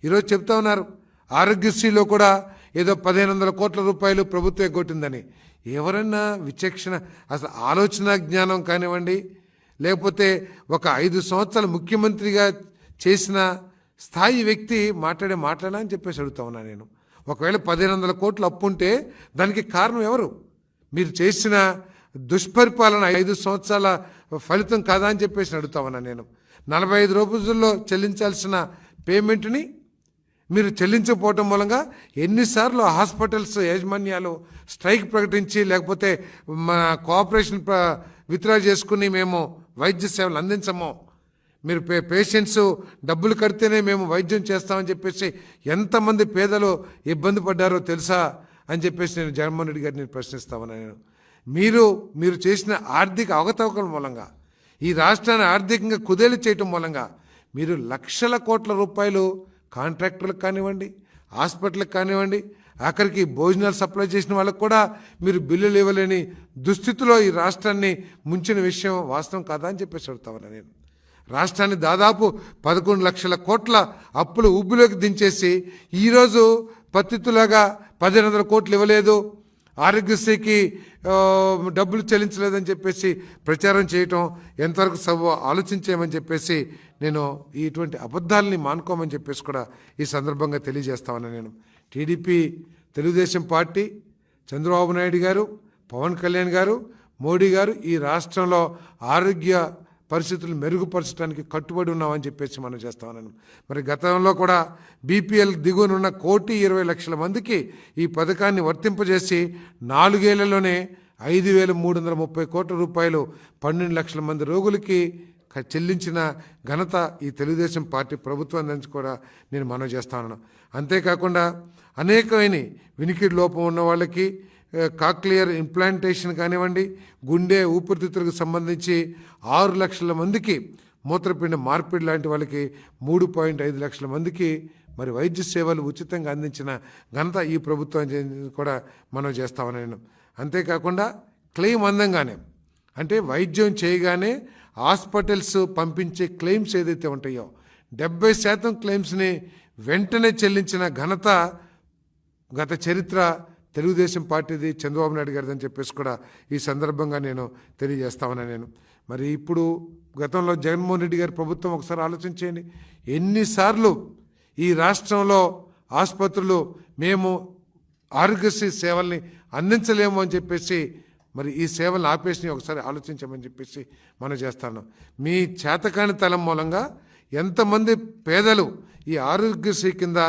ఈరోజు చెప్తా ఉన్నారు ఆరోగ్యశ్రీలో కూడా ఏదో 1500 కోట్ల రూపాయలు ప్రభుత్వం ఎగ్గొట్టిందని. ఎవరన్నా విచక్షణ, అసలు ఆలోచన జ్ఞానం కానివ్వండి, లేకపోతే ఒక 5 సంవత్సరాలు ముఖ్యమంత్రిగా చేసిన స్థాయి వ్యక్తి మాట్లాడా అని చెప్పేసి అడుగుతా ఉన్నా నేను. ఒకవేళ 1500 కోట్లు అప్పు ఉంటే దానికి కారణం ఎవరు? మీరు చేసిన దుష్పరిపాలన 5 సంవత్సరాల ఫలితం కాదా అని చెప్పేసి అడుగుతా ఉన్నా నేను. 45 రోజుల్లో చెల్లించాల్సిన పేమెంట్ని మీరు చెల్లించకపోవటం మూలంగా ఎన్నిసార్లు హాస్పిటల్స్ యాజమాన్యాలు స్ట్రైక్ ప్రకటించి, లేకపోతే మన కోఆపరేషన్ విత్డ్రా చేసుకుని మేము వైద్య సేవలు అందించము, మీరు పేషెంట్స్ డబ్బులు కడితేనే మేము వైద్యం చేస్తామని చెప్పేసి ఎంతమంది పేదలు ఇబ్బంది పడ్డారో తెలుసా అని చెప్పేసి నేను జగన్మోహన్ రెడ్డి గారిని ప్రశ్నిస్తా ఉన్నాను నేను. మీరు చేసిన ఆర్థిక అవకతవకల మూలంగా, ఈ రాష్ట్రాన్ని ఆర్థికంగా కుదేలు చేయటం మూలంగా మీరు లక్షల కోట్ల రూపాయలు కాంట్రాక్టర్లకు కానివ్వండి, హాస్పిటల్కి కానివ్వండి, ఆఖరికి భోజనాలు సప్లై చేసిన వాళ్ళకు కూడా మీరు బిల్లులు ఇవ్వలేని దుస్థితిలో ఈ రాష్ట్రాన్ని ముంచిన విషయం వాస్తవం కాదా అని చెప్పేసి అడుగుతా ఉన్నా నేను. రాష్ట్రాన్ని దాదాపు 11 లక్షల కోట్ల అప్పులు ఊబిలోకి దించేసి ఈరోజు పత్తితులాగా 1500 కోట్లు ఇవ్వలేదు, ఆరోగ్యశ్రీకి డబ్బులు చెల్లించలేదని చెప్పేసి ప్రచారం చేయటం ఎంతవరకు ఆలోచించేయమని చెప్పేసి నేను ఇటువంటి అబద్ధాలని మానుకోమని చెప్పేసి కూడా ఈ సందర్భంగా తెలియజేస్తామని నేను. టీడీపీ, తెలుగుదేశం పార్టీ, చంద్రబాబు నాయుడు గారు, పవన్ కళ్యాణ్ గారు, మోడీ గారు ఈ రాష్ట్రంలో ఆరోగ్య పరిస్థితులు మెరుగుపరచడానికి కట్టుబడి ఉన్నామని చెప్పేసి మనం చేస్తామన్నాను. మరి గతంలో కూడా బీపీఎల్ దిగువనున్న 1,20,00,000 మందికి ఈ పథకాన్ని వర్తింపజేసి 4 ఏళ్లలోనే 5,330 కోట్ల రూపాయలు 12 లక్షల మంది రోగులకి చెల్లించిన ఘనత ఈ తెలుగుదేశం పార్టీ ప్రభుత్వం నుంచి కూడా నేను మనవి చేస్తా ఉన్నాను. అంతేకాకుండా అనేకమైన వినికిడి లోపం ఉన్న వాళ్ళకి కాక్లియర్ ఇంప్లాంటేషన్ కానివ్వండి, గుండె ఊపిరితిత్తులకు సంబంధించి 6 లక్షల మందికి, మూత్రపిండ మార్పిడి లాంటి వాళ్ళకి 3.5 లక్షల మందికి మరి వైద్య సేవలు ఉచితంగా అందించిన ఘనత ఈ ప్రభుత్వం కూడా మనం చేస్తామని నేను. అంతేకాకుండా క్లెయిమ్ అందంగానే, అంటే వైద్యం చేయగానే హాస్పిటల్స్ పంపించే క్లెయిమ్స్ ఏదైతే ఉంటాయో 70% క్లెయిమ్స్ని వెంటనే చెల్లించిన ఘనత గత చరిత్ర తెలుగుదేశం పార్టీది, చంద్రబాబు నాయుడు గారిది అని చెప్పేసి కూడా ఈ సందర్భంగా నేను తెలియజేస్తామని నేను. మరి ఇప్పుడు గతంలో జగన్మోహన్ రెడ్డి గారి ప్రభుత్వం ఒకసారి ఆలోచించేయండి, ఎన్నిసార్లు ఈ రాష్ట్రంలో ఆసుపత్రులు మేము ఆరోగ్యశ్రీ సేవల్ని అందించలేము అని చెప్పేసి మరి ఈ సేవలను ఆపేసి ఒకసారి ఆలోచించమని చెప్పేసి మనం చేస్తాను. మీ చేతకాని తలం మూలంగా ఎంతమంది పేదలు ఈ ఆరోగ్యశ్రీ కింద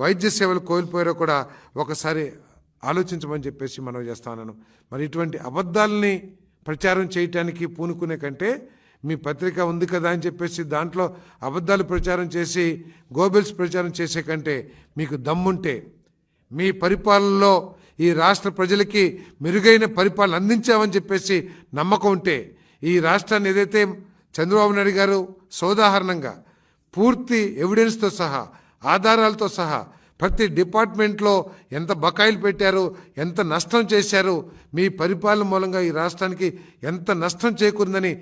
వైద్య సేవలు కోల్పోయారో కూడా ఒకసారి ఆలోచించమని చెప్పేసి మనం చేస్తాను. మరి ఇటువంటి అబద్ధాలని ప్రచారం చేయటానికి పూనుకునే కంటే మీ పత్రిక ఉంది కదా అని చెప్పేసి దాంట్లో అబద్ధాలు ప్రచారం చేసి గోబెల్స్ ప్రచారం చేసే కంటే మీకు దమ్ముంటే, మీ పరిపాలనలో ఈ రాష్ట్ర ప్రజలకి మెరుగైన పరిపాలన అందించామని చెప్పేసి నమ్మకం ఉంటే, ఈ రాష్ట్రాన్ని ఏదైతే చంద్రబాబు నాయుడు గారు సోదాహరణంగా పూర్తి ఎవిడెన్స్తో సహా, ఆధారాలతో సహా ప్రతి డిపార్ట్మెంట్లో ఎంత బకాయిలు పెట్టారు, ఎంత నష్టం చేశారు, మీ పరిపాలన మూలంగా ఈ రాష్ట్రానికి ఎంత నష్టం చేకూరిందని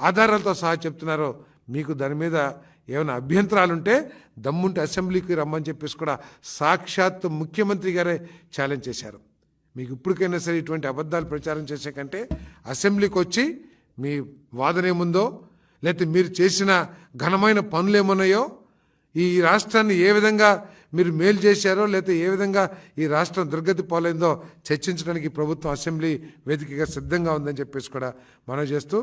ఆధారాలతో సహా చెప్తున్నారో, మీకు దాని మీద ఏమైనా అభ్యంతరాలుంటే దమ్ముంటే అసెంబ్లీకి రమ్మని చెప్పేసి కూడా సాక్షాత్ ముఖ్యమంత్రి గారే ఛాలెంజ్ చేశారు. మీకు ఇప్పటికైనా సరే ఇటువంటి అబద్ధాలు ప్రచారం చేసే కంటే అసెంబ్లీకి వచ్చి మీ వాదన ఏముందో, లేకపోతే మీరు చేసిన ఘనమైన పనులు ఏమున్నాయో, ఈ రాష్ట్రాన్ని ఏ విధంగా మీరు మేలు చేశారో, లేకపోతే ఏ విధంగా ఈ రాష్ట్రం దుర్గతి పాలైందో చర్చించడానికి ప్రభుత్వం అసెంబ్లీ వేదికగా సిద్ధంగా ఉందని చెప్పేసి కూడా మనం చేస్తూ